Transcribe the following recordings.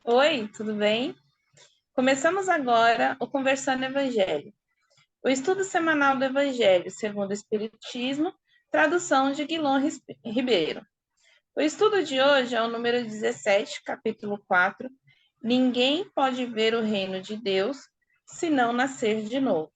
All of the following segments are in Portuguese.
Oi, tudo bem? Começamos agora o Conversando Evangelho, o estudo semanal do Evangelho segundo o Espiritismo, tradução de Ribeiro. O estudo de hoje é o número 17, capítulo 4. Ninguém pode ver o reino de Deus se não nascer de novo.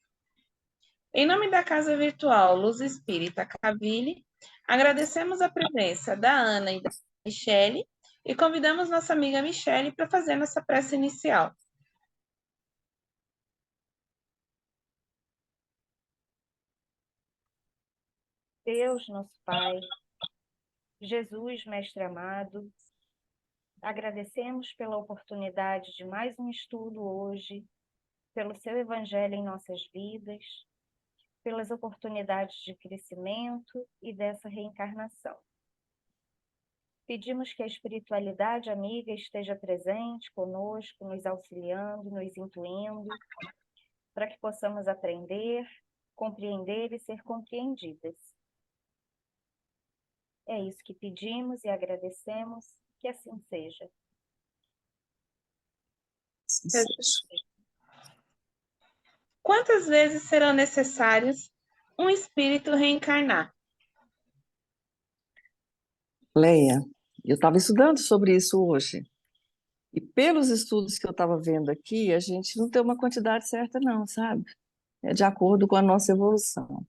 Em nome da Casa Virtual Luz Espírita Caville, agradecemos a presença da Ana e da Michele e convidamos nossa amiga Michele para fazer nossa prece inicial. Deus, nosso Pai, Jesus, Mestre amado, agradecemos pela oportunidade de mais um estudo hoje, pelo seu Evangelho em nossas vidas, pelas oportunidades de crescimento e dessa reencarnação. Pedimos que a espiritualidade amiga esteja presente conosco, nos auxiliando, nos intuindo, para que possamos aprender, compreender e ser compreendidas. É isso que pedimos e agradecemos, que assim seja. Quantas vezes serão necessários um espírito reencarnar? Leia, eu estava estudando sobre isso hoje. E pelos estudos que eu estava vendo aqui, a gente não tem uma quantidade certa, não, sabe? É de acordo com a nossa evolução.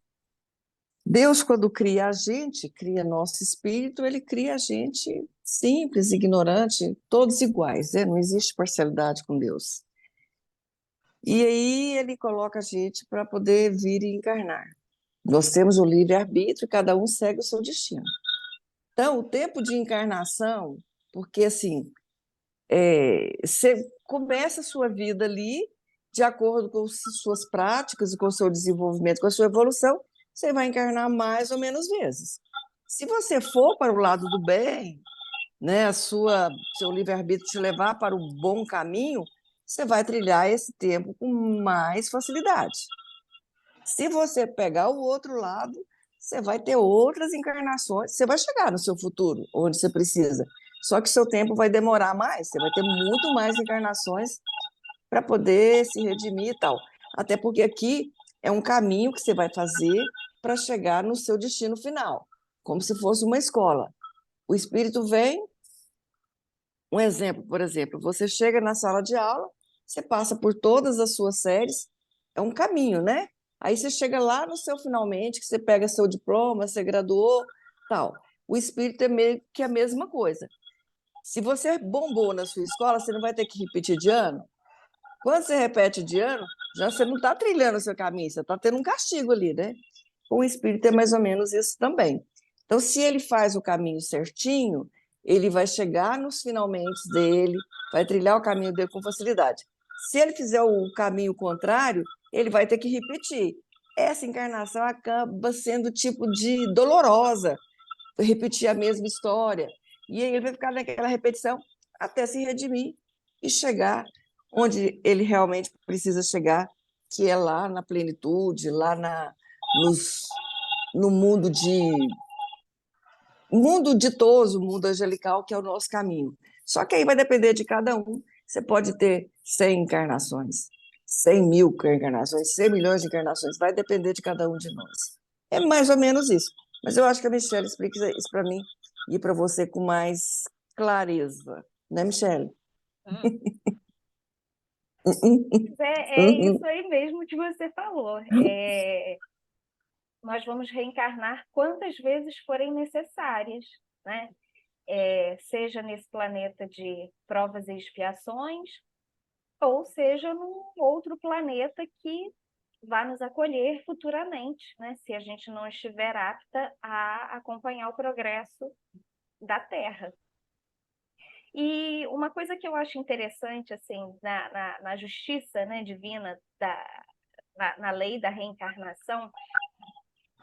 Deus, quando cria a gente, cria nosso espírito, ele cria a gente simples, ignorante, todos iguais, né? Não existe parcialidade com Deus. E aí ele coloca a gente para poder vir e encarnar. Nós temos o livre-arbítrio, cada um segue o seu destino. Então, o tempo de encarnação, porque assim, você começa a sua vida ali, de acordo com suas práticas e com o seu desenvolvimento, com a sua evolução, você vai encarnar mais ou menos vezes. Se você for para o lado do bem, né, seu livre-arbítrio te levar para o bom caminho, você vai trilhar esse tempo com mais facilidade. Se você pegar o outro lado, você vai ter outras encarnações, você vai chegar no seu futuro, onde você precisa. Só que seu tempo vai demorar mais, você vai ter muito mais encarnações para poder se redimir e tal. Até porque aqui é um caminho que você vai fazer para chegar no seu destino final, como se fosse uma escola. O espírito vem, um exemplo, por exemplo, você chega na sala de aula, você passa por todas as suas séries, é um caminho, né? Aí você chega lá no seu finalmente, que você pega seu diploma, você graduou, tal. O espírito é meio que a mesma coisa. Se você bombou na sua escola, você não vai ter que repetir de ano. Quando você repete de ano, já você não está trilhando o seu caminho, você está tendo um castigo ali, né? Com o espírito é mais ou menos isso também. Então, se ele faz o caminho certinho, ele vai chegar nos finalmente dele, vai trilhar o caminho dele com facilidade. Se ele fizer o caminho contrário, ele vai ter que repetir. Essa encarnação acaba sendo tipo de dolorosa, repetir a mesma história. E aí ele vai ficar naquela repetição até se redimir e chegar onde ele realmente precisa chegar, que é lá na plenitude, lá no mundo ditoso, mundo angelical, que é o nosso caminho. Só que aí vai depender de cada um. Você pode ter 100 encarnações, 100.000 encarnações, 100 milhões de encarnações, vai depender de cada um de nós. É mais ou menos isso. Mas eu acho que a Michelle explica isso para mim e para você com mais clareza. Né, Michelle? É isso aí mesmo que você falou. Nós vamos reencarnar quantas vezes forem necessárias, né? Seja nesse planeta de provas e expiações, ou seja num outro planeta que vá nos acolher futuramente, né? Se a gente não estiver apta a acompanhar o progresso da Terra. E uma coisa que eu acho interessante, assim, na justiça, né, divina, na lei da reencarnação,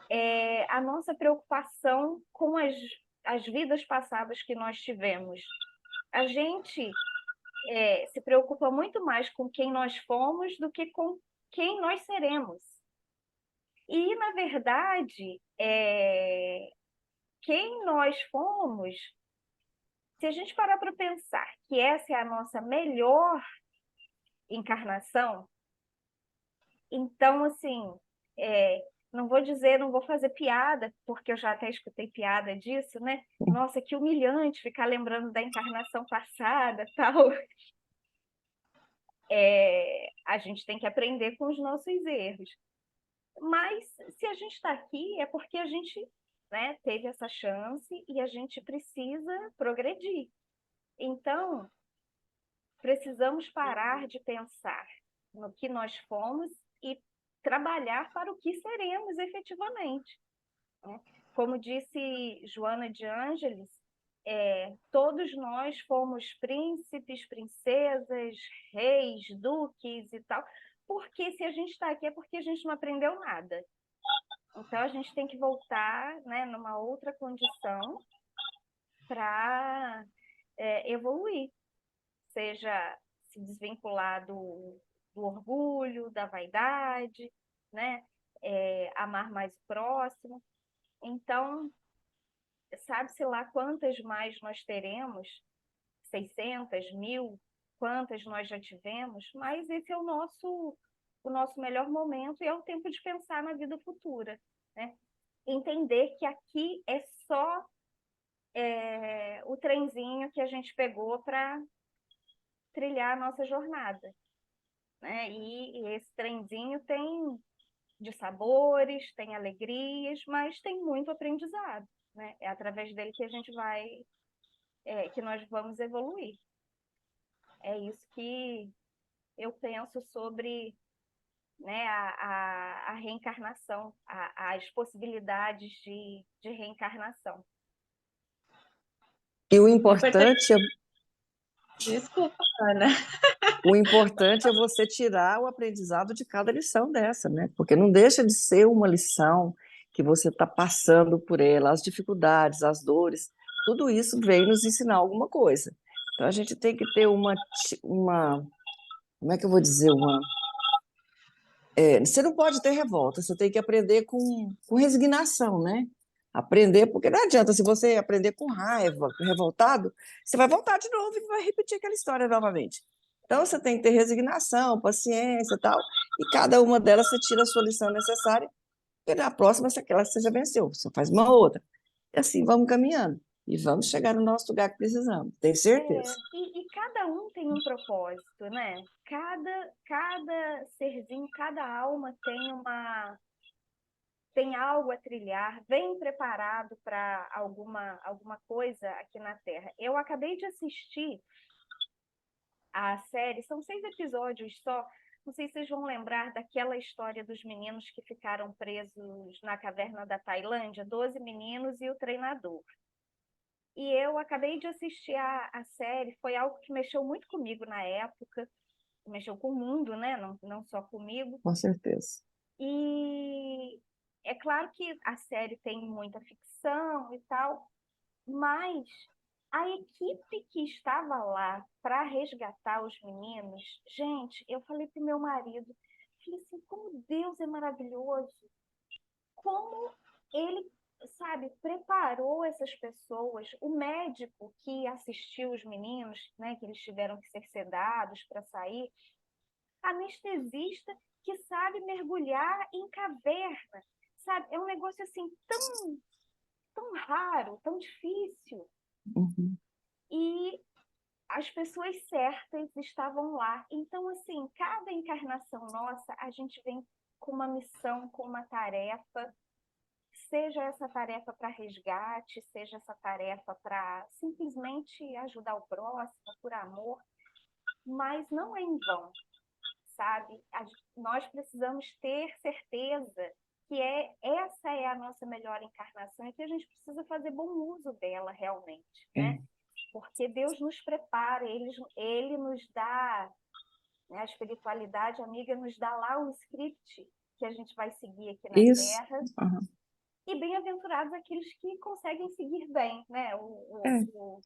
é a nossa preocupação com as vidas passadas que nós tivemos. A gente se preocupa muito mais com quem nós fomos do que com quem nós seremos. E, na verdade, quem nós fomos Se a gente parar para pensar que essa é a nossa melhor encarnação, então, assim, não vou fazer piada, porque eu já até escutei piada disso, né? Nossa, que humilhante ficar lembrando da encarnação passada, tal. A gente tem que aprender com os nossos erros. Mas se a gente está aqui, é porque a gente, né, teve essa chance e a gente precisa progredir. Então, precisamos parar de pensar no que nós fomos e trabalhar para o que seremos efetivamente, né? Como disse Joana de Ângeles, todos nós fomos príncipes, princesas, reis, duques e tal, porque se a gente está aqui é porque a gente não aprendeu nada. Então, a gente tem que voltar, né, numa outra condição para evoluir, seja se desvincular do orgulho, da vaidade, né? Amar mais o próximo. Então, sabe-se lá quantas mais nós teremos, 600, 1000, quantas nós já tivemos, mas esse é o nosso melhor momento e é o tempo de pensar na vida futura, né? Entender que aqui é só o trenzinho que a gente pegou para trilhar a nossa jornada, né? E esse trenzinho tem de sabores, tem alegrias, mas tem muito aprendizado, né? É através dele que a gente que nós vamos evoluir. É isso que eu penso sobre, né, a reencarnação, as possibilidades de reencarnação. E o importante é, Desculpa, Ana. o importante é você tirar o aprendizado de cada lição dessa, né? Porque não deixa de ser uma lição que você está passando por ela, as dificuldades, as dores, tudo isso veio nos ensinar alguma coisa. Então a gente tem que ter como é que eu vou dizer, você não pode ter revolta, você tem que aprender com resignação, né? Aprender, porque não adianta, se você aprender com raiva, revoltado, você vai voltar de novo e vai repetir aquela história novamente. Então, você tem que ter resignação, paciência e tal, e cada uma delas você tira a sua lição necessária, e na próxima, se aquela você já venceu, você faz uma outra. E assim, vamos caminhando, e vamos chegar no nosso lugar que precisamos, tenho certeza. E cada um tem um propósito, né? Cada serzinho, cada alma tem algo a trilhar, vem preparado para alguma coisa aqui na Terra. Eu acabei de assistir a série, são 6 episódios só. Não sei se vocês vão lembrar daquela história dos meninos que ficaram presos na caverna da Tailândia, 12 meninos e o treinador. E eu acabei de assistir a série, foi algo que mexeu muito comigo na época, mexeu com o mundo, né? Não só comigo. Com certeza. E é claro que a série tem muita ficção e tal, mas a equipe que estava lá para resgatar os meninos, gente, eu falei para o meu marido, falei assim, como Deus é maravilhoso, como ele, sabe, preparou essas pessoas, o médico que assistiu os meninos, né, que eles tiveram que ser sedados para sair, anestesista que sabe mergulhar em caverna, sabe? É um negócio assim tão raro, tão difícil. Uhum. E as pessoas certas estavam lá. Então, assim, cada encarnação nossa, a gente vem com uma missão, com uma tarefa, seja essa tarefa para resgate, seja essa tarefa para simplesmente ajudar o próximo, por amor, mas não é em vão, sabe? Nós precisamos ter certeza que essa é a nossa melhor encarnação e que a gente precisa fazer bom uso dela realmente, né? Porque Deus nos prepara, Ele nos dá, né, a espiritualidade amiga nos dá lá o script que a gente vai seguir aqui na Isso. Terra. Uhum. E bem-aventurados aqueles que conseguem seguir bem, né, É. o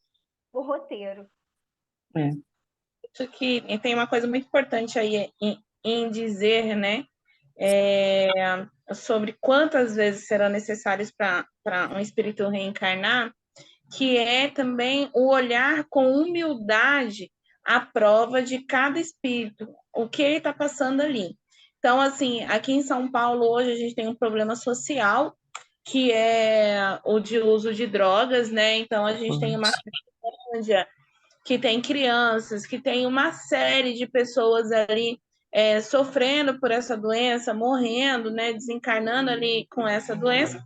roteiro. É. Acho que tem uma coisa muito importante aí em dizer, né? Sobre quantas vezes serão necessárias para um espírito reencarnar, que é também o olhar com humildade à prova de cada espírito, o que ele está passando ali. Então, assim, aqui em São Paulo hoje a gente tem um problema social, que é o de uso de drogas, né? Então a gente tem uma Cracolândia, que tem crianças, que tem uma série de pessoas ali sofrendo por essa doença, morrendo, né? Desencarnando ali com essa doença.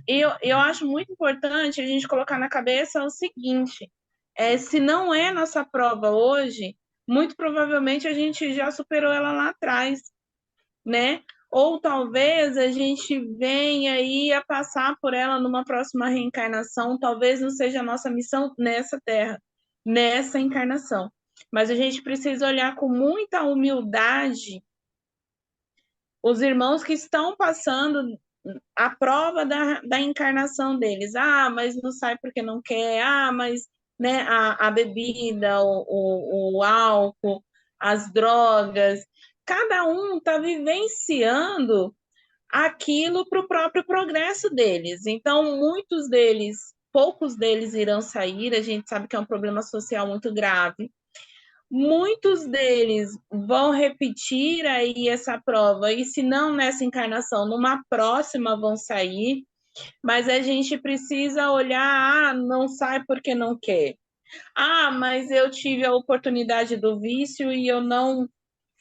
Eu acho muito importante a gente colocar na cabeça o seguinte: se não é nossa prova hoje, muito provavelmente a gente já superou ela lá atrás, né? Ou talvez a gente venha aí a passar por ela numa próxima reencarnação, talvez não seja a nossa missão nessa terra, nessa encarnação. Mas a gente precisa olhar com muita humildade os irmãos que estão passando a prova da encarnação deles. Ah, mas não sai porque não quer. Ah, mas né, a bebida, o álcool, as drogas. Cada um está vivenciando aquilo para o próprio progresso deles. Então, poucos deles irão sair. A gente sabe que é um problema social muito grave. Muitos deles vão repetir aí essa prova, e se não nessa encarnação, numa próxima vão sair, mas a gente precisa olhar, não sai porque não quer. Ah, mas eu tive a oportunidade do vício e eu não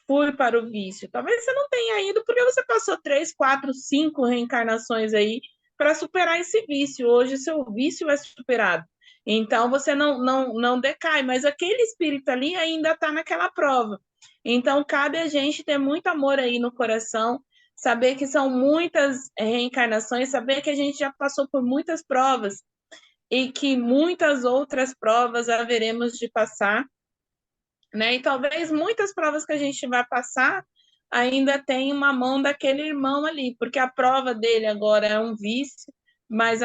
fui para o vício. Talvez você não tenha ido porque você passou 3, 4, 5 reencarnações aí para superar esse vício. Hoje seu vício é superado. Então você não decai, mas aquele espírito ali ainda está naquela prova. Então cabe a gente ter muito amor aí no coração, saber que são muitas reencarnações, saber que a gente já passou por muitas provas e que muitas outras provas haveremos de passar, né? E talvez muitas provas que a gente vai passar ainda tem uma mão daquele irmão ali, porque a prova dele agora é um vício, mas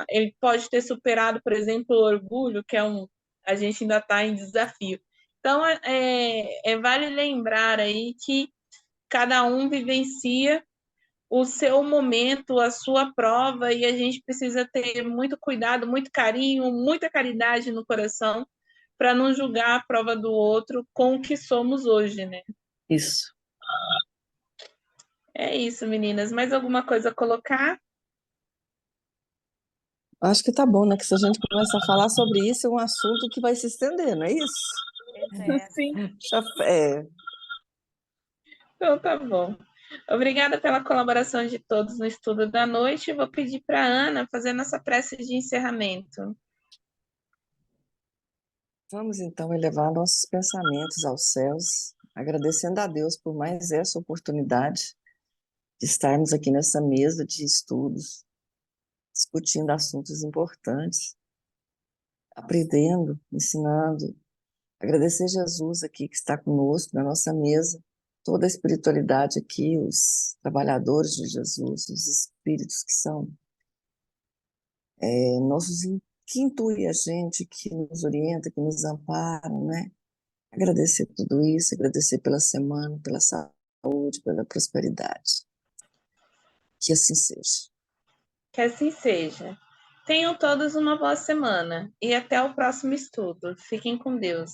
ele pode ter superado, por exemplo, o orgulho, que a gente ainda está em desafio. Então, vale lembrar aí que cada um vivencia o seu momento, a sua prova, e a gente precisa ter muito cuidado, muito carinho, muita caridade no coração para não julgar a prova do outro com o que somos hoje, né? Isso. É isso, meninas. Mais alguma coisa a colocar? Acho que tá bom, né? Que se a gente começa a falar sobre isso, é um assunto que vai se estender, não é isso? Sim. É, Então tá bom. Obrigada pela colaboração de todos no estudo da noite. Vou pedir para a Ana fazer nossa prece de encerramento. vamos então elevar nossos pensamentos aos céus, agradecendo a Deus por mais essa oportunidade de estarmos aqui nessa mesa de estudos, discutindo assuntos importantes, aprendendo, ensinando. Agradecer Jesus aqui que está conosco na nossa mesa, toda a espiritualidade aqui, os trabalhadores de Jesus, os espíritos que são nossos, que intuem a gente, que nos orienta, que nos amparam, né? Agradecer tudo isso, agradecer pela semana, pela saúde, pela prosperidade. Que assim seja. Que assim seja. Tenham todos uma boa semana e até o próximo estudo. Fiquem com Deus.